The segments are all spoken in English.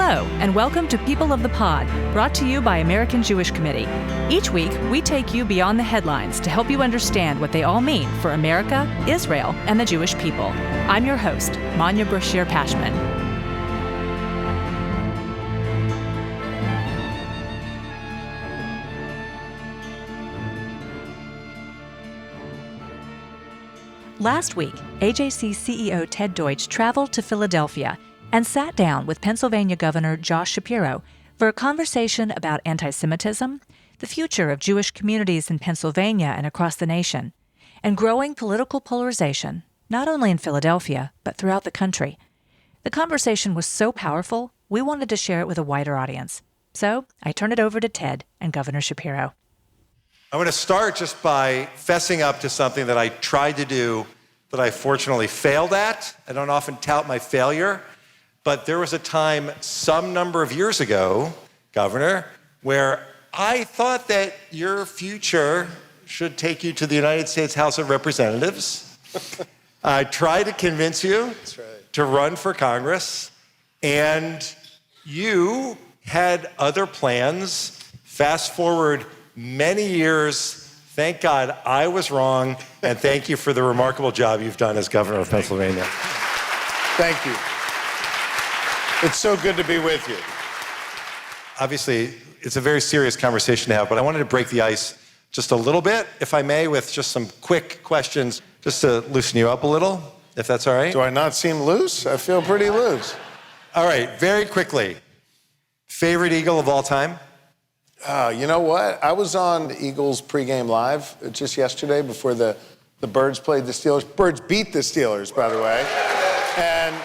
Hello, and welcome to People of the Pod, brought to you by American Jewish Committee. Each week, we take you beyond the headlines to help you understand what they all mean for America, Israel, and the Jewish people. I'm your host, Manya Brashear-Pashman. Last week, AJC CEO Ted Deutch traveled to Philadelphia and sat down with Pennsylvania Governor Josh Shapiro for a conversation about antisemitism, the future of Jewish communities in Pennsylvania and across the nation, and growing political polarization, not only in Philadelphia, but throughout the country. The conversation was so powerful, we wanted to share it with a wider audience. So I turn it over to Ted and Governor Shapiro. I want to start just by fessing up to something that I tried to do that I fortunately failed at. I don't often tout my failure, but there was a time some number of years ago, Governor, where I thought that your future should take you to the United States House of Representatives. I tried to convince you to run for Congress, and you had other plans. Fast forward many years. Thank God I was wrong, and thank you for the remarkable job you've done as governor of Pennsylvania. Thank you. It's so good to be with you. Obviously, it's a very serious conversation to have, but I wanted to break the ice just a little bit, if I may, with just some quick questions, just to loosen you up a little, if that's all right. Do I not seem loose? I feel pretty loose. All right, very quickly. Favorite Eagle of all time? You know what? I was on the Eagles pregame live just yesterday before the Birds played the Steelers. Birds beat the Steelers, by the way. And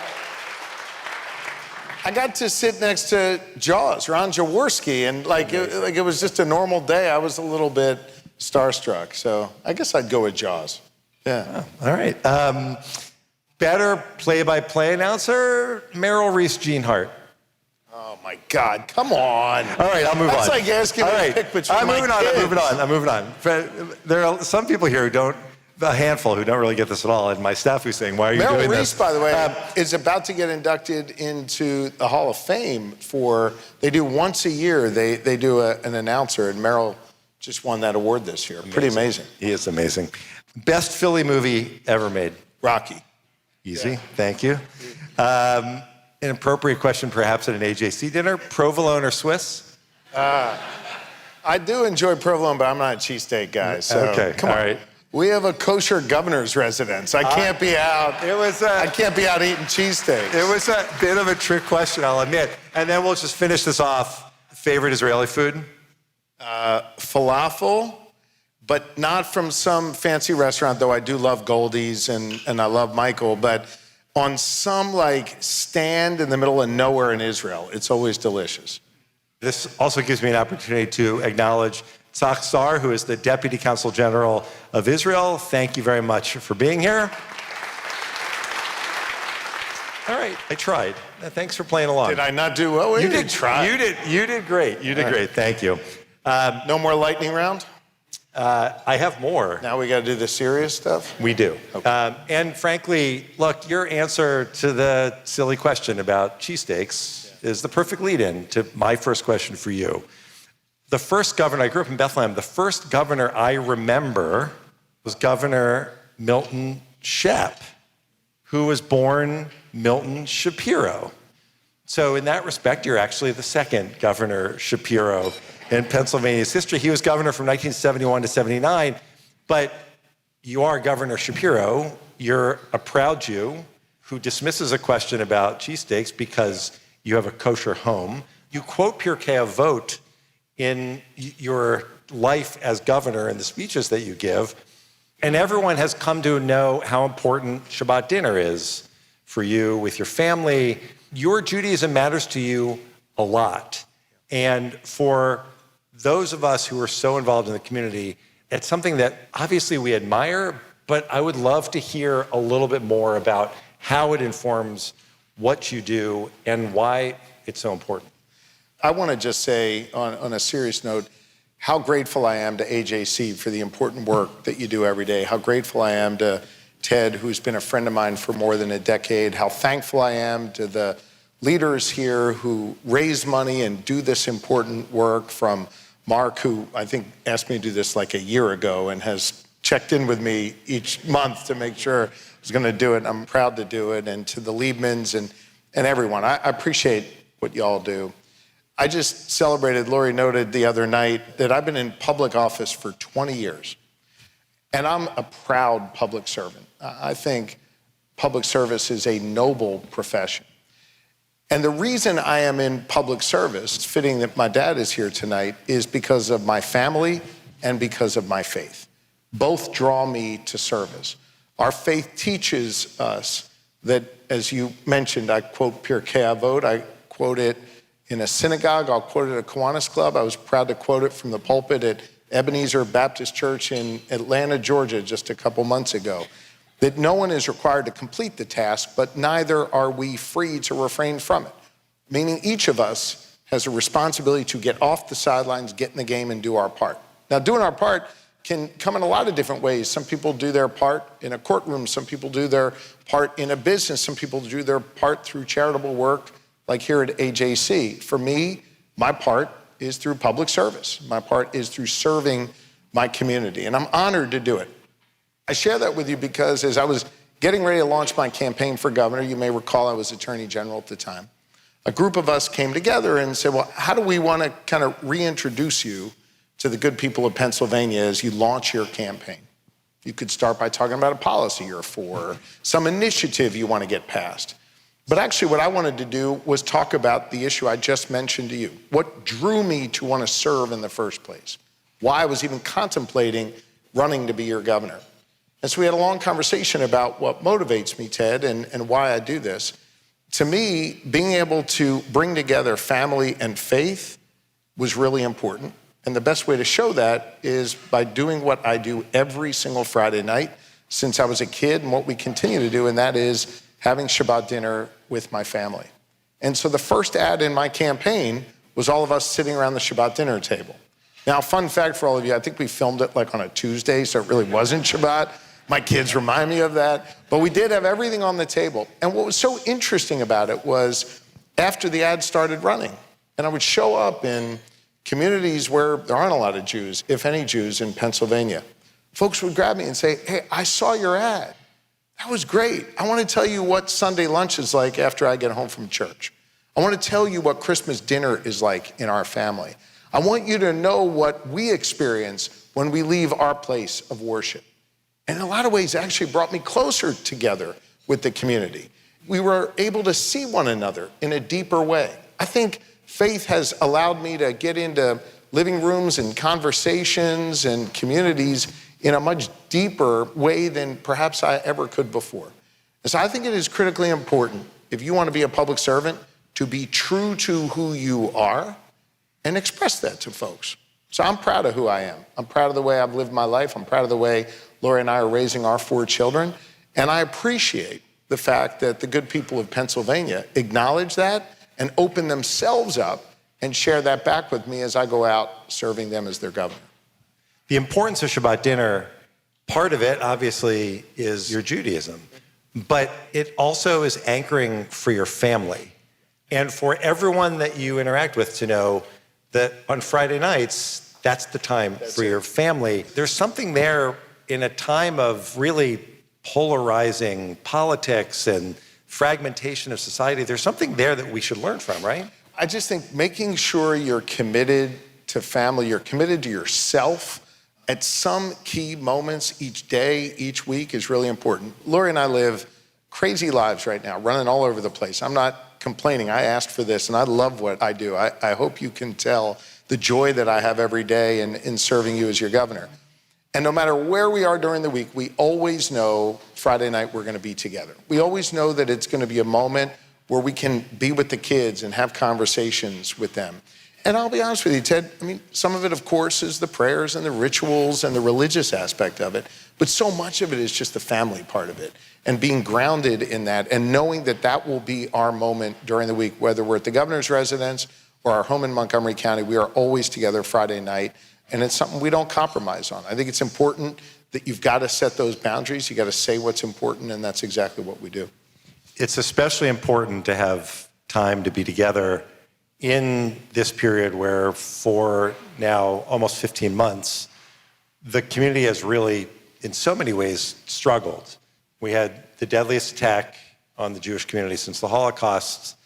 I got to sit next to Jaws, Ron Jaworski, and it was just a normal day. I was a little bit starstruck, so I guess I'd go with Jaws. Yeah. Oh, all right. Better play-by-play announcer, Merrill Reese Gene Hart. Oh my God! Come on. All right, I'll move on. That's like asking me to pick between I'm moving kids. I'm moving on. There are some people here who don't. A handful who don't really get this at all, and my staff who's saying, why are you doing this? Merrill Reese, by the way, is about to get inducted into the Hall of Fame they do once a year, they do an announcer, and Merrill just won that award this year. Amazing. Pretty amazing. He is amazing. Best Philly movie ever made? Rocky. Easy, yeah. Thank you. An appropriate question perhaps at an AJC dinner, provolone or Swiss? I do enjoy provolone, but I'm not a cheesesteak guy, so okay. Come on. All right. We have a kosher governor's residence. I can't be out. I can't be out eating cheesesteaks. It was a bit of a trick question, I'll admit. And then we'll just finish this off. Favorite Israeli food? Falafel, but not from some fancy restaurant, though I do love Goldie's and I love Michael, but on some stand in the middle of nowhere in Israel. It's always delicious. This also gives me an opportunity to acknowledge Tzach Sar, who is the Deputy Consul General of Israel. Thank you very much for being here. All right, I tried. Thanks for playing along. Did I not do well? You did try. You did great. You did great. Thank you. No more lightning round? I have more. Now we got to do the serious stuff? We do. Okay. And frankly, look, your answer to the silly question about cheesesteaks is the perfect lead-in to my first question for you. The first governor, I grew up in Bethlehem, the first governor I remember was Governor Milton Shep, who was born Milton Shapiro. So in that respect, you're actually the second Governor Shapiro in Pennsylvania's history. He was governor from 1971 to 79, but you are Governor Shapiro. You're a proud Jew who dismisses a question about cheesesteaks because you have a kosher home. You quote Pirkei Avot in your life as governor and the speeches that you give, and everyone has come to know how important Shabbat dinner is for you with your family. Your Judaism matters to you a lot. And for those of us who are so involved in the community, it's something that obviously we admire, but I would love to hear a little bit more about how it informs what you do and why it's so important. I want to just say, on a serious note, how grateful I am to AJC for the important work that you do every day. How grateful I am to Ted, who's been a friend of mine for more than a decade. How thankful I am to the leaders here who raise money and do this important work, from Mark, who I think asked me to do this like a year ago and has checked in with me each month to make sure I was going to do it. I'm proud to do it. And to the Liebmans and everyone, I appreciate what y'all do. I just celebrated, Lori noted the other night, that I've been in public office for 20 years. And I'm a proud public servant. I think public service is a noble profession. And the reason I am in public service, it's fitting that my dad is here tonight, is because of my family and because of my faith. Both draw me to service. Our faith teaches us that, as you mentioned, I quote Pirkei Avot, I quote it in a synagogue, I'll quote it at a Kiwanis Club. I was proud to quote it from the pulpit at Ebenezer Baptist Church in Atlanta, Georgia, just a couple months ago, that no one is required to complete the task, but neither are we free to refrain from it. Meaning each of us has a responsibility to get off the sidelines, get in the game, and do our part. Now, doing our part can come in a lot of different ways. Some people do their part in a courtroom. Some people do their part in a business. Some people do their part through charitable work, like here at AJC. For me, my part is through public service. My part is through serving my community, and I'm honored to do it. I share that with you because as I was getting ready to launch my campaign for governor, you may recall I was Attorney General at the time, a group of us came together and said, well, how do we want to kind of reintroduce you to the good people of Pennsylvania as you launch your campaign? You could start by talking about a policy you're for, or some initiative you want to get passed. But actually what I wanted to do was talk about the issue I just mentioned to you. What drew me to want to serve in the first place? Why I was even contemplating running to be your governor. And so we had a long conversation about what motivates me, Ted, and why I do this. To me, being able to bring together family and faith was really important. And the best way to show that is by doing what I do every single Friday night since I was a kid, and what we continue to do, and that is having Shabbat dinner with my family. And so the first ad in my campaign was all of us sitting around the Shabbat dinner table. Now, fun fact for all of you, I think we filmed it like on a Tuesday, so it really wasn't Shabbat. My kids remind me of that. But we did have everything on the table. And what was so interesting about it was after the ad started running, and I would show up in communities where there aren't a lot of Jews, if any Jews, in Pennsylvania, folks would grab me and say, hey, I saw your ad. That was great. I want to tell you what Sunday lunch is like after I get home from church. I want to tell you what Christmas dinner is like in our family. I want you to know what we experience when we leave our place of worship. And in a lot of ways, it actually brought me closer together with the community. We were able to see one another in a deeper way. I think faith has allowed me to get into living rooms and conversations and communities in a much deeper way than perhaps I ever could before. And so I think it is critically important, if you want to be a public servant, to be true to who you are and express that to folks. So I'm proud of who I am. I'm proud of the way I've lived my life. I'm proud of the way Lori and I are raising our 4 children. And I appreciate the fact that the good people of Pennsylvania acknowledge that and open themselves up and share that back with me as I go out serving them as their governor. The importance of Shabbat dinner, part of it, obviously, is your Judaism. But it also is anchoring for your family and for everyone that you interact with to know that on Friday nights, that's the time for your family. There's something there in a time of really polarizing politics and fragmentation of society. There's something there that we should learn from, right? I just think making sure you're committed to family, you're committed to yourself at some key moments each day, each week is really important. Lori and I live crazy lives right now, running all over the place. I'm not complaining. I asked for this, and I love what I do. I hope you can tell the joy that I have every day in serving you as your governor. And no matter where we are during the week, we always know Friday night we're going to be together. We always know that it's going to be a moment where we can be with the kids and have conversations with them. And I'll be honest with you, Ted, I mean, some of it, of course, is the prayers and the rituals and the religious aspect of it. But so much of it is just the family part of it and being grounded in that and knowing that that will be our moment during the week, whether we're at the governor's residence or our home in Montgomery County. We are always together Friday night, and it's something we don't compromise on. I think it's important that you've got to set those boundaries. You got to say what's important, and that's exactly what we do. It's especially important to have time to be together in this period where for now almost 15 months, the community has really, in so many ways, struggled. We had the deadliest attack on the Jewish community since the Holocaust.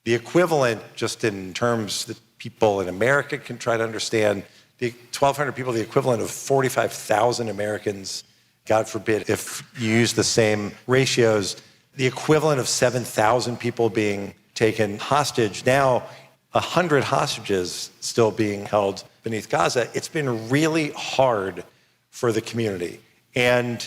The equivalent, just in terms that people in America can try to understand, the 1,200 people, the equivalent of 45,000 Americans, God forbid, if you use the same ratios, the equivalent of 7,000 people being taken hostage. Now, 100 hostages still being held beneath Gaza. It's been really hard for the community. And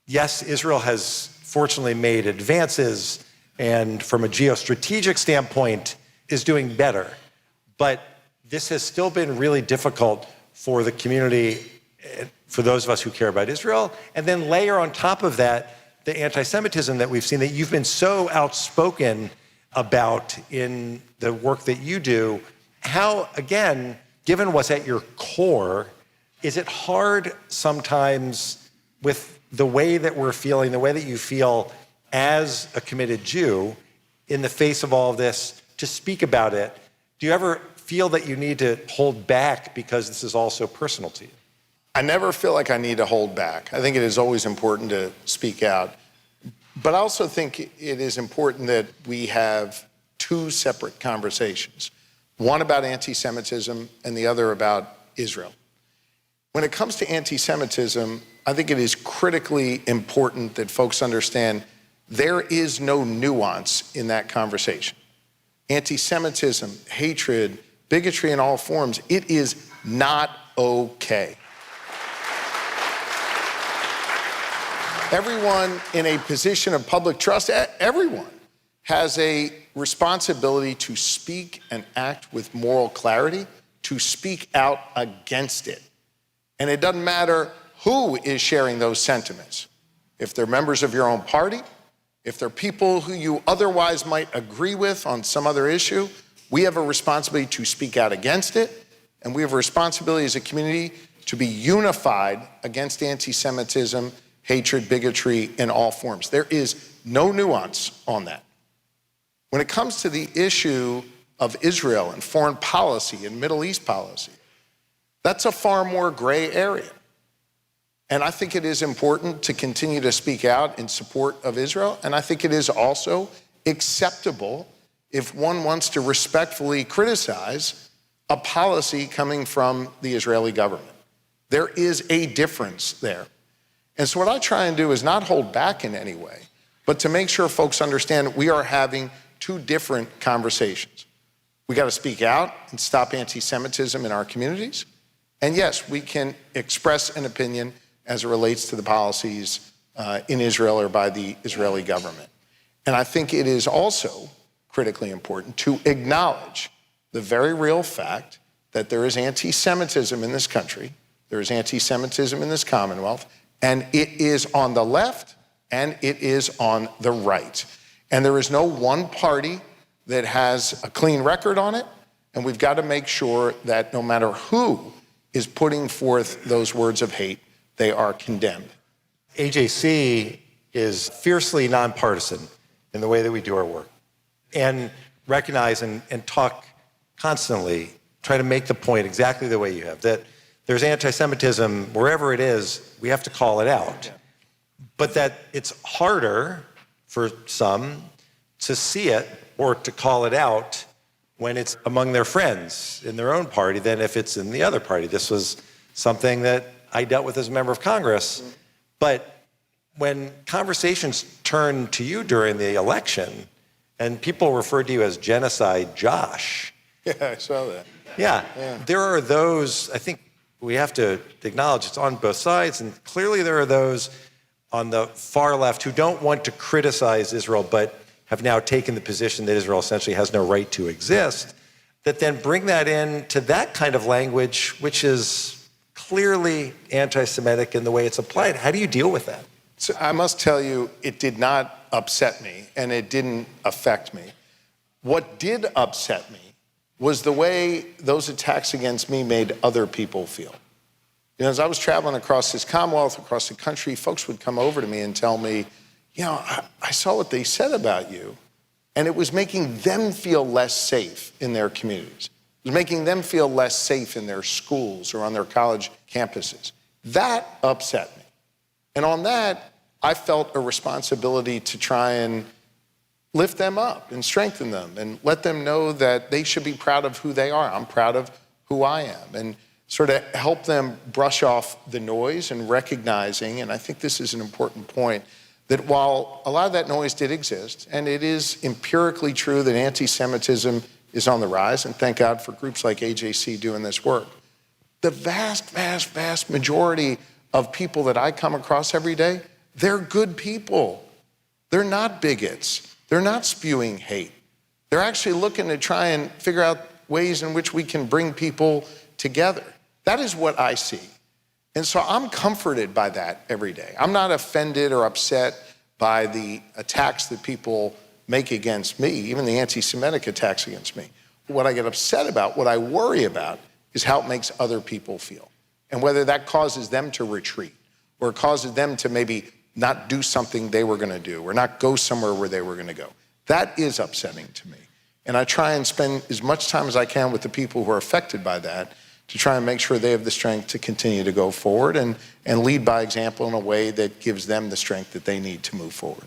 yes, Israel has fortunately made advances and from a geostrategic standpoint is doing better. But this has still been really difficult for the community, for those of us who care about Israel. And then layer on top of that the anti-Semitism that we've seen that you've been so outspoken about in the work that you do. How, again, given what's at your core, is it hard sometimes with the way that we're feeling, the way that you feel as a committed Jew in the face of all of this, to speak about it? Do you ever feel that you need to hold back because this is all so personal to you? I never feel like I need to hold back. I think it is always important to speak out. But I also think it is important that we have two separate conversations, one about anti-Semitism and the other about Israel. When it comes to anti-Semitism, I think it is critically important that folks understand there is no nuance in that conversation. Anti-Semitism, hatred, bigotry in all forms, it is not okay. Everyone in a position of public trust, everyone has a responsibility to speak and act with moral clarity, to speak out against it. And it doesn't matter who is sharing those sentiments. If they're members of your own party, if they're people who you otherwise might agree with on some other issue, we have a responsibility to speak out against it. And we have a responsibility as a community to be unified against anti-Semitism, hatred, bigotry in all forms. There is no nuance on that. When it comes to the issue of Israel and foreign policy and Middle East policy, that's a far more gray area. And I think it is important to continue to speak out in support of Israel. And I think it is also acceptable if one wants to respectfully criticize a policy coming from the Israeli government. There is a difference there. And so what I try and do is not hold back in any way, but to make sure folks understand we are having two different conversations. We got to speak out and stop anti-Semitism in our communities. And yes, we can express an opinion as it relates to the policies in Israel or by the Israeli government. And I think it is also critically important to acknowledge the very real fact that there is anti-Semitism in this country, there is anti-Semitism in this Commonwealth, and it is on the left and it is on the right. And there is no one party that has a clean record on it, and we've got to make sure that no matter who is putting forth those words of hate, they are condemned. AJC is fiercely nonpartisan in the way that we do our work and recognize and talk constantly, try to make the point exactly the way you have, that there's anti-Semitism wherever it is, we have to call it out. But that it's harder for some to see it or to call it out when it's among their friends in their own party than if it's in the other party. This was something that I dealt with as a member of Congress. But when conversations turned to you during the election and people referred to you as Genocide Josh. Yeah, I saw that. Yeah. There are those, I think we have to acknowledge it's on both sides, and clearly there are those on the far left who don't want to criticize Israel but have now taken the position that Israel essentially has no right to exist, that then bring that in to that kind of language, which is clearly anti-Semitic in the way it's applied. How do you deal with that? So I must tell you, it did not upset me, and it didn't affect me. What did upset me was the way those attacks against me made other people feel. You know, as I was traveling across this Commonwealth, across the country, folks would come over to me and tell me, you know, I saw what they said about you, And it was making them feel less safe in their communities. It was making them feel less safe in their schools or on their college campuses. That upset me. And on that, I felt a responsibility to try and lift them up and strengthen them and let them know that they should be proud of who they are. I'm proud of who I am, and sort of help them brush off the noise and recognizing, and I think this is an important point, that while a lot of that noise did exist, and it is empirically true that anti-Semitism is on the rise, and thank God for groups like AJC doing this work, the vast, vast, vast majority of people that I come across every day, they're good people. They're not bigots. They're not spewing hate. They're actually looking to try and figure out ways in which we can bring people together. That is what I see. And so I'm comforted by that every day. I'm not offended or upset by the attacks that people make against me, even the anti-Semitic attacks against me. What I get upset about, what I worry about, is how it makes other people feel. And whether that causes them to retreat or causes them to maybe not do something they were gonna do or not go somewhere where they were gonna go. That is upsetting to me. And I try and spend as much time as I can with the people who are affected by that to try and make sure they have the strength to continue to go forward and lead by example in a way that gives them the strength that they need to move forward.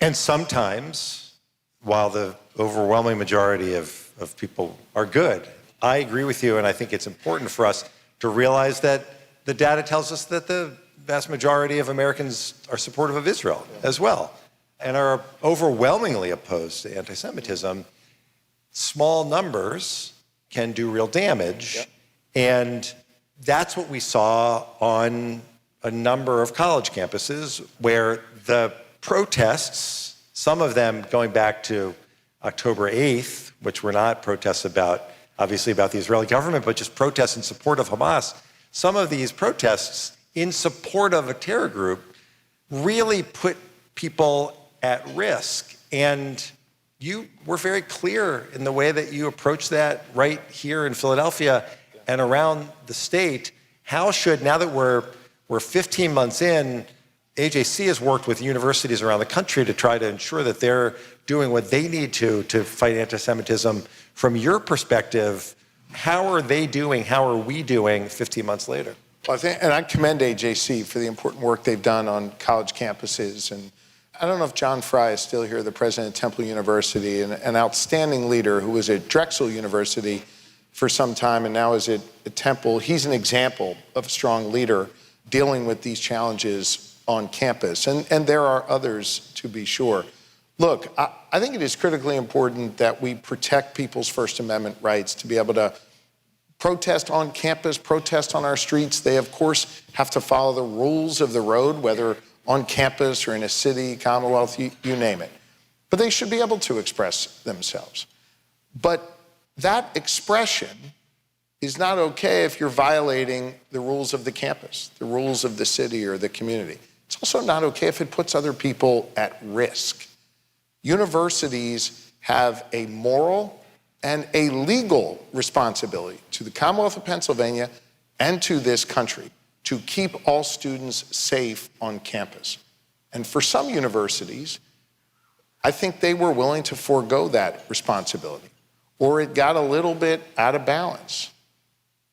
And sometimes, while the overwhelming majority of people are good, I agree with you, and I think it's important for us to realize that the data tells us that the vast majority of Americans are supportive of Israel as well, and are overwhelmingly opposed to anti-Semitism. Small numbers can do real damage. Yep. And that's what we saw on a number of college campuses where the protests, some of them going back to October 8th, which were not protests obviously about the Israeli government, but just protests in support of Hamas. Some of these protests in support of a terror group really put people at risk. And you were very clear in the way that you approached that right here in Philadelphia and around the state. How should, now that we're 15 months in, AJC has worked with universities around the country to try to ensure that they're doing what they need to fight anti-Semitism. From your perspective, how are they doing, how are we doing 15 months later? Well, I commend AJC for the important work they've done on college campuses. And I don't know if John Fry is still here, the president of Temple University, an outstanding leader who was at Drexel University for some time and now is at Temple. He's an example of a strong leader dealing with these challenges on campus. And there are others, to be sure. Look, I think it is critically important that we protect people's First Amendment rights to be able to protest on campus, protest on our streets. They, of course, have to follow the rules of the road, whether on campus or in a city, commonwealth, you name it. But they should be able to express themselves. But that expression is not okay if you're violating the rules of the campus, the rules of the city or the community. It's also not okay if it puts other people at risk. Universities have a moral and a legal responsibility to the Commonwealth of Pennsylvania and to this country to keep all students safe on campus. And for some universities, I think they were willing to forego that responsibility, or it got a little bit out of balance.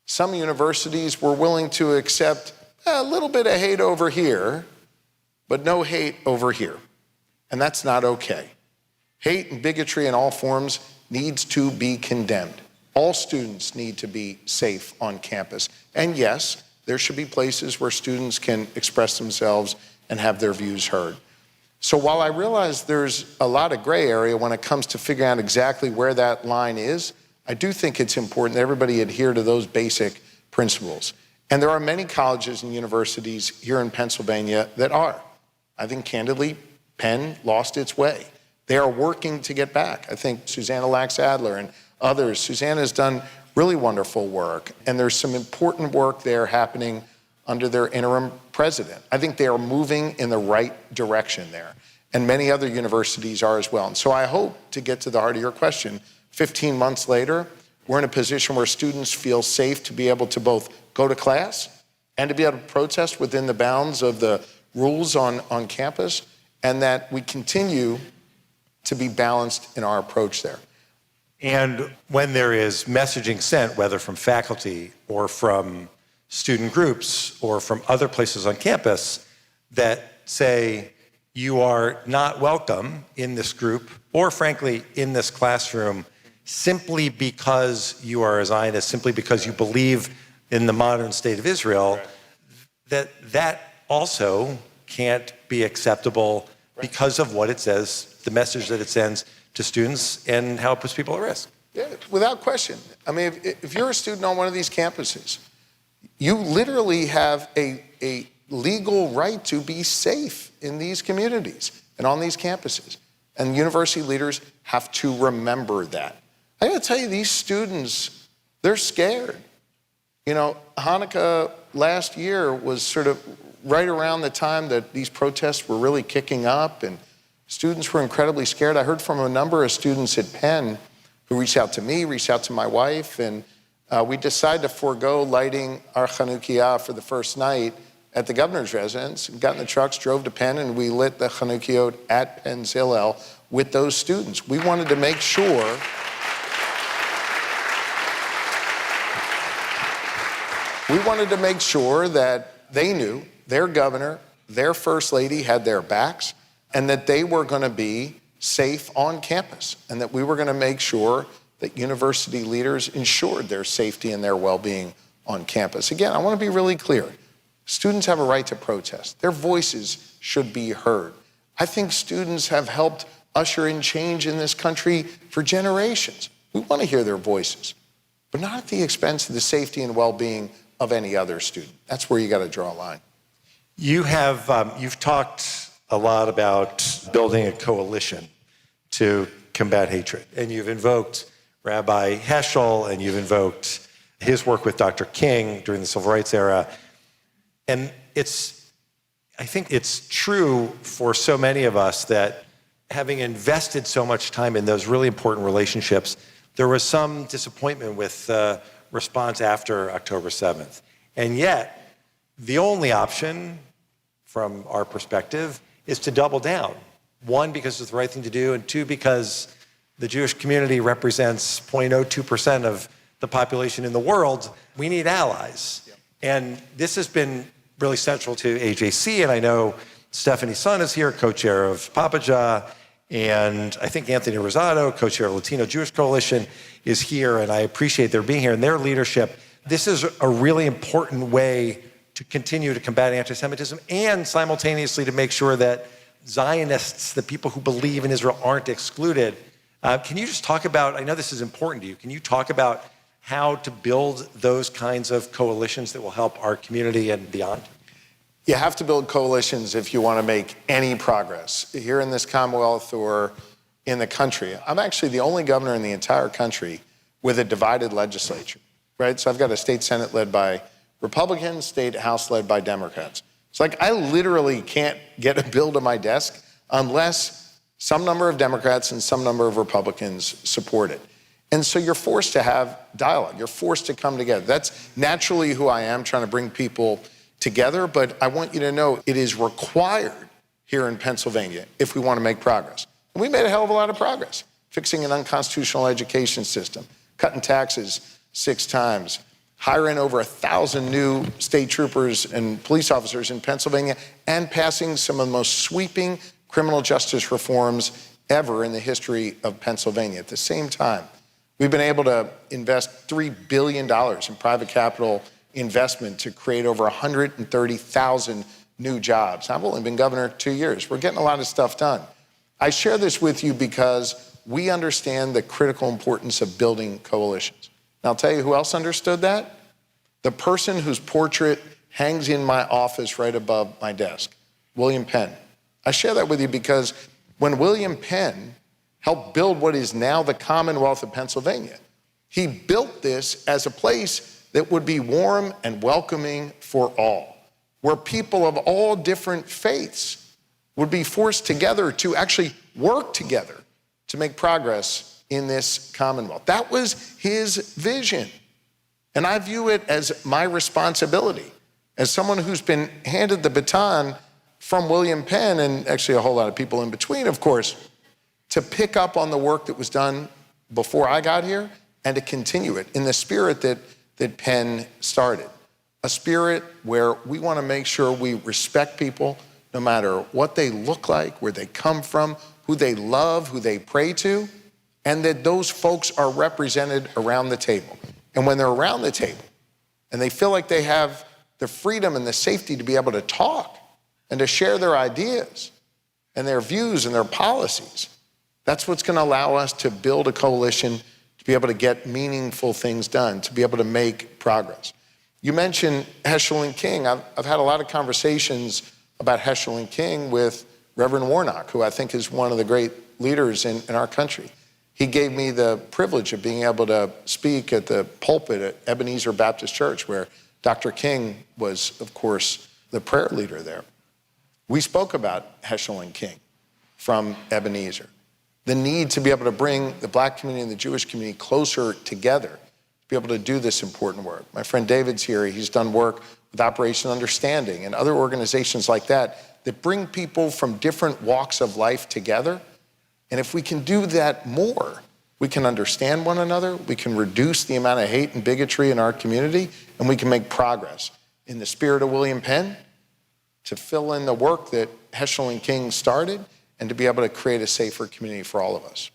Some universities were willing to accept a little bit of hate over here, but no hate over here. And that's not okay. Hate and bigotry in all forms needs to be condemned. All students need to be safe on campus. And yes, there should be places where students can express themselves and have their views heard. So while I realize there's a lot of gray area when it comes to figuring out exactly where that line is, I do think it's important that everybody adhere to those basic principles. And there are many colleges and universities here in Pennsylvania that are. I think, candidly, Penn lost its way. They are working to get back. I think Susanna Lax-Adler and others, Susanna has done really wonderful work, and there's some important work there happening under their interim president. I think they are moving in the right direction there, and many other universities are as well. And so I hope, to get to the heart of your question, 15 months later, we're in a position where students feel safe to be able to both go to class and to be able to protest within the bounds of the rules on campus, and that we continue to be balanced in our approach there. And when there is messaging sent, whether from faculty or from student groups or from other places on campus that say you are not welcome in this group or frankly in this classroom simply because you are a Zionist, simply because you believe in the modern state of Israel, that also can't be acceptable because of what it says, the message that it sends to students and how it puts people at risk. Yeah, without question. I mean, if you're a student on one of these campuses, you literally have a legal right to be safe in these communities and on these campuses. And university leaders have to remember that. I gotta tell you, these students, they're scared. You know, Hanukkah last year was sort of right around the time that these protests were really kicking up, and students were incredibly scared. I heard from a number of students at Penn who reached out to me, reached out to my wife, and we decided to forego lighting our Chanukiah for the first night at the governor's residence. We got in the trucks, drove to Penn, and we lit the Chanukiah at Penn's Hillel with those students. We wanted to make sure that they knew their governor, their first lady had their backs, and that they were going to be safe on campus, and that we were going to make sure that university leaders ensured their safety and their well-being on campus. Again, I want to be really clear. Students have a right to protest. Their voices should be heard. I think students have helped usher in change in this country for generations. We want to hear their voices, but not at the expense of the safety and well-being of any other student. That's where you got to draw a line. You've talked a lot about building a coalition to combat hatred, and you've invoked Rabbi Heschel, and you've invoked his work with Dr. King during the Civil Rights era. And I think it's true for so many of us that having invested so much time in those really important relationships, there was some disappointment with response after October 7th. And yet, the only option from our perspective is to double down. One, because it's the right thing to do, and two, because the Jewish community represents 0.02% of the population in the world. We need allies. Yep. And this has been really central to AJC, and I know Stephanie Sun is here, co-chair of Papaja, and I think Anthony Rosado, co-chair of Latino Jewish Coalition, is here, and I appreciate their being here and their leadership. This is a really important way to continue to combat anti-Semitism and simultaneously to make sure that Zionists, the people who believe in Israel, aren't excluded. Can you just talk about, I know this is important to you, can you talk about how to build those kinds of coalitions that will help our community and beyond? You have to build coalitions if you want to make any progress here in this Commonwealth or in the country. I'm actually the only governor in the entire country with a divided legislature, right? So I've got a state Senate led by Republicans, state House led by Democrats. It's like I literally can't get a bill to my desk unless some number of Democrats and some number of Republicans support it. And so you're forced to have dialogue. You're forced to come together. That's naturally who I am, trying to bring people together. But I want you to know it is required here in Pennsylvania if we want to make progress. And we made a hell of a lot of progress, fixing an unconstitutional education system, cutting taxes 6 times, hiring over 1,000 new state troopers and police officers in Pennsylvania, and passing some of the most sweeping criminal justice reforms ever in the history of Pennsylvania. At the same time, we've been able to invest $3 billion in private capital investment to create over 130,000 new jobs. I've only been governor 2 years. We're getting a lot of stuff done. I share this with you because we understand the critical importance of building coalitions. And I'll tell you who else understood that? The person whose portrait hangs in my office right above my desk, William Penn. I share that with you because when William Penn helped build what is now the Commonwealth of Pennsylvania, he built this as a place that would be warm and welcoming for all, where people of all different faiths would be forced together to actually work together to make progress in this Commonwealth. That was his vision. And I view it as my responsibility as someone who's been handed the baton from William Penn, and actually a whole lot of people in between, of course, to pick up on the work that was done before I got here and to continue it in the spirit that Penn started. A spirit where we want to make sure we respect people no matter what they look like, where they come from, who they love, who they pray to, and that those folks are represented around the table. And when they're around the table and they feel like they have the freedom and the safety to be able to talk and to share their ideas and their views and their policies, that's what's going to allow us to build a coalition to be able to get meaningful things done, to be able to make progress. You mentioned Heschel and King. I've had a lot of conversations about Heschel and King with Reverend Warnock, who I think is one of the great leaders in our country. He gave me the privilege of being able to speak at the pulpit at Ebenezer Baptist Church, where Dr. King was, of course, the prayer leader there. We spoke about Heschel and King from Ebenezer, the need to be able to bring the Black community and the Jewish community closer together, to be able to do this important work. My friend David's here. He's done work with Operation Understanding and other organizations like that that bring people from different walks of life together. And if we can do that more, we can understand one another, we can reduce the amount of hate and bigotry in our community, and we can make progress. In the spirit of William Penn, to fill in the work that Heschel and King started, and to be able to create a safer community for all of us.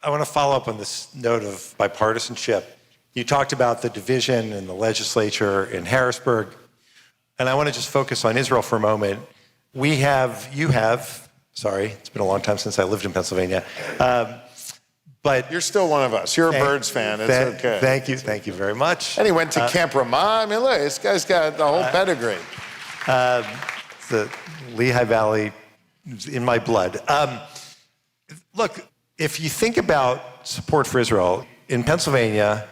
I want to follow up on this note of bipartisanship. You talked about the division in the legislature in Harrisburg, and I want to just focus on Israel for a moment. Sorry, it's been a long time since I lived in Pennsylvania, but you're still one of us. You're a Birds fan. It's okay. Thank you very much. And he went to Camp Ramah. I mean, look, this guy's got the whole pedigree. The Lehigh Valley is in my blood. Look, if you think about support for Israel, in Pennsylvania,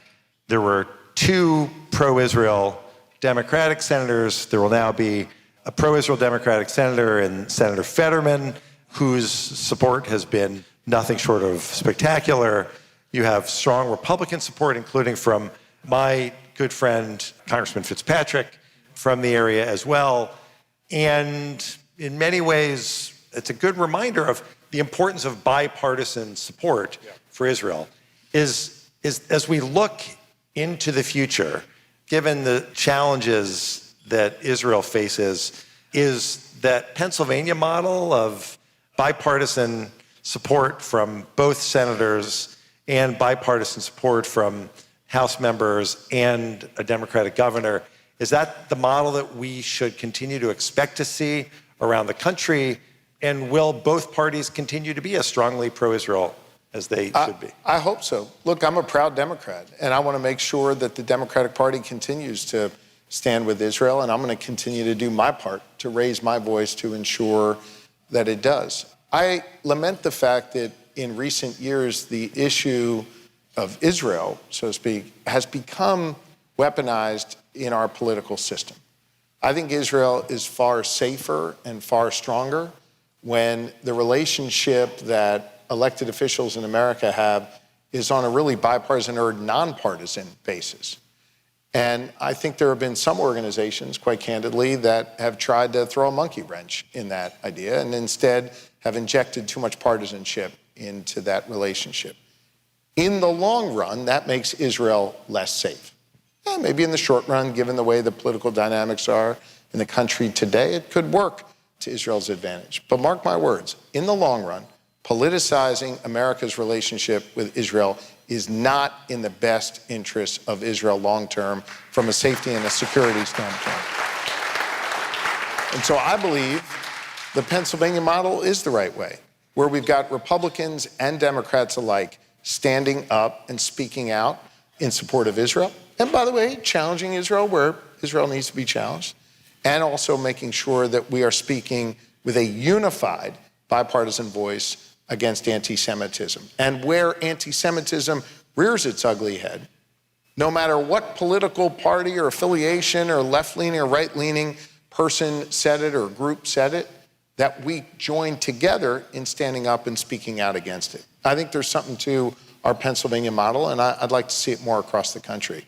there were 2 pro-Israel Democratic senators. There will now be a pro-Israel Democratic senator and Senator Fetterman, whose support has been nothing short of spectacular. You have strong Republican support, including from my good friend, Congressman Fitzpatrick, from the area as well. And in many ways, it's a good reminder of the importance of bipartisan support for Israel. Is as we look into the future, given the challenges that Israel faces, is that Pennsylvania model of bipartisan support from both senators and bipartisan support from House members and a Democratic governor, is that the model that we should continue to expect to see around the country? And will both parties continue to be as strongly pro-Israel as they should be? I hope so. Look, I'm a proud Democrat, and I want to make sure that the Democratic Party continues to stand with Israel, and I'm going to continue to do my part to raise my voice to ensure that it does. I lament the fact that in recent years, the issue of Israel, so to speak, has become weaponized in our political system. I think Israel is far safer and far stronger when the relationship that elected officials in America have is on a really bipartisan or nonpartisan basis. And I think there have been some organizations, quite candidly, that have tried to throw a monkey wrench in that idea and instead have injected too much partisanship into that relationship. In the long run, that makes Israel less safe. And maybe in the short run, given the way the political dynamics are in the country today, it could work to Israel's advantage. But mark my words, in the long run, politicizing America's relationship with Israel is not in the best interest of Israel long-term from a safety and a security standpoint. And so I believe the Pennsylvania model is the right way, where we've got Republicans and Democrats alike standing up and speaking out in support of Israel. And by the way, challenging Israel where Israel needs to be challenged, and also making sure that we are speaking with a unified bipartisan voice against anti-Semitism. And where anti-Semitism rears its ugly head, no matter what political party or affiliation or left-leaning or right-leaning person said it or group said it, that we join together in standing up and speaking out against it. I think there's something to our Pennsylvania model, and I'd like to see it more across the country.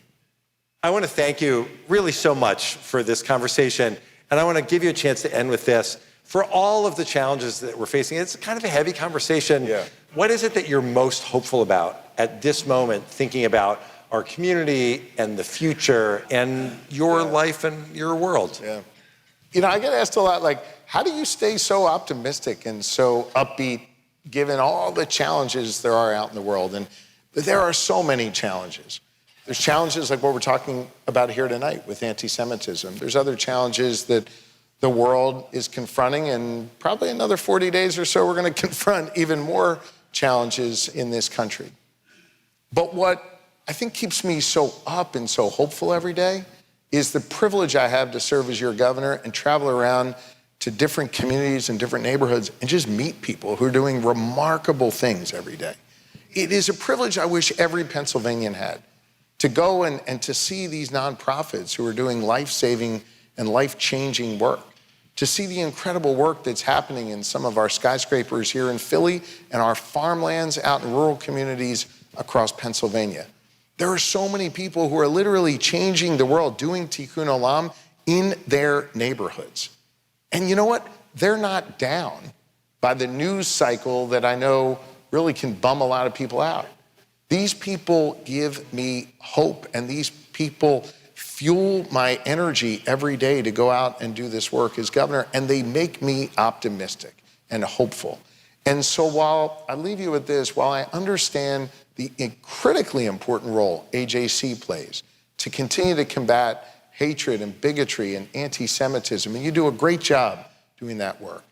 I want to thank you really so much for this conversation, and I want to give you a chance to end with this. For all of the challenges that we're facing, it's kind of a heavy conversation. Yeah. What is it that you're most hopeful about at this moment, thinking about our community and the future and your life and your world? Yeah. You know, I get asked a lot, like, how do you stay so optimistic and so upbeat given all the challenges there are out in the world? And there are so many challenges. There's challenges like what we're talking about here tonight with anti-Semitism. There's other challenges that the world is confronting, and probably another 40 days or so, we're going to confront even more challenges in this country. But what I think keeps me so up and so hopeful every day is the privilege I have to serve as your governor and travel around to different communities and different neighborhoods and just meet people who are doing remarkable things every day. It is a privilege I wish every Pennsylvanian had, to go and to see these nonprofits who are doing life-saving and life-changing work, to see the incredible work that's happening in some of our skyscrapers here in Philly and our farmlands out in rural communities across Pennsylvania. There are so many people who are literally changing the world, doing tikkun olam in their neighborhoods. And you know what? They're not down by the news cycle that I know really can bum a lot of people out. These people give me hope, and these people fuel my energy every day to go out and do this work as governor, and they make me optimistic and hopeful. And so while I leave you with this, while I understand the critically important role AJC plays to continue to combat hatred and bigotry and anti-Semitism, and you do a great job doing that work,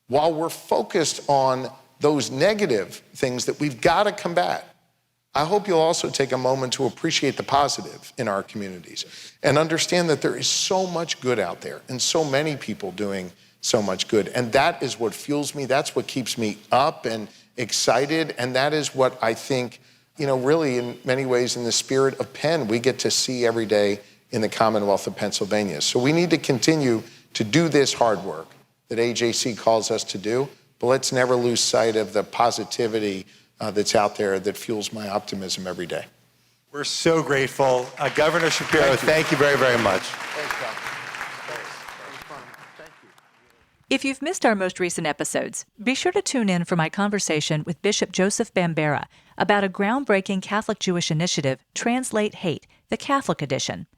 while we're focused on those negative things that we've got to combat, I hope you'll also take a moment to appreciate the positive in our communities and understand that there is so much good out there and so many people doing so much good. And that is what fuels me. That's what keeps me up and excited. And that is what I think, really in many ways in the spirit of Penn, we get to see every day in the Commonwealth of Pennsylvania. So we need to continue to do this hard work that AJC calls us to do, but let's never lose sight of the positivity that's out there that fuels my optimism every day. We're so grateful. Governor Shapiro, thank you very, very much. Thanks, Tom. Thanks. Thank you. If you've missed our most recent episodes, be sure to tune in for my conversation with Bishop Joseph Bambera about a groundbreaking Catholic-Jewish initiative, Translate Hate, the Catholic edition.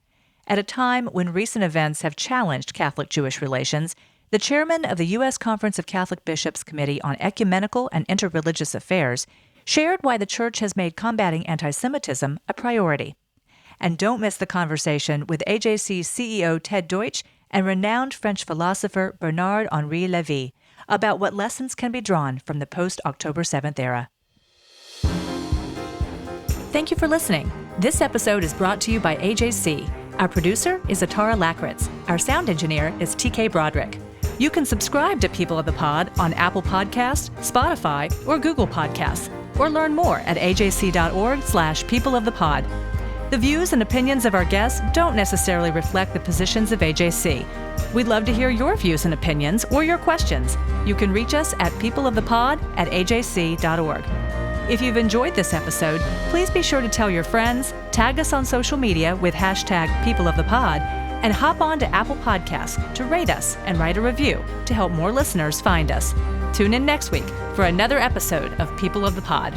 At a time when recent events have challenged Catholic-Jewish relations, the chairman of the U.S. Conference of Catholic Bishops Committee on Ecumenical and Interreligious Affairs shared why the Church has made combating anti-Semitism a priority. And don't miss the conversation with AJC CEO Ted Deutch and renowned French philosopher Bernard-Henri Lévy about what lessons can be drawn from the post-October 7th era. Thank you for listening. This episode is brought to you by AJC. Our producer is Atara Lakritz. Our sound engineer is TK Broderick. You can subscribe to People of the Pod on Apple Podcasts, Spotify, or Google Podcasts, or learn more at ajc.org/peopleofthepod. The views and opinions of our guests don't necessarily reflect the positions of AJC. We'd love to hear your views and opinions or your questions. You can reach us at peopleofthepod@ajc.org. If you've enjoyed this episode, please be sure to tell your friends, tag us on social media with #PeopleOfThePod, and hop on to Apple Podcasts to rate us and write a review to help more listeners find us. Tune in next week for another episode of People of the Pod.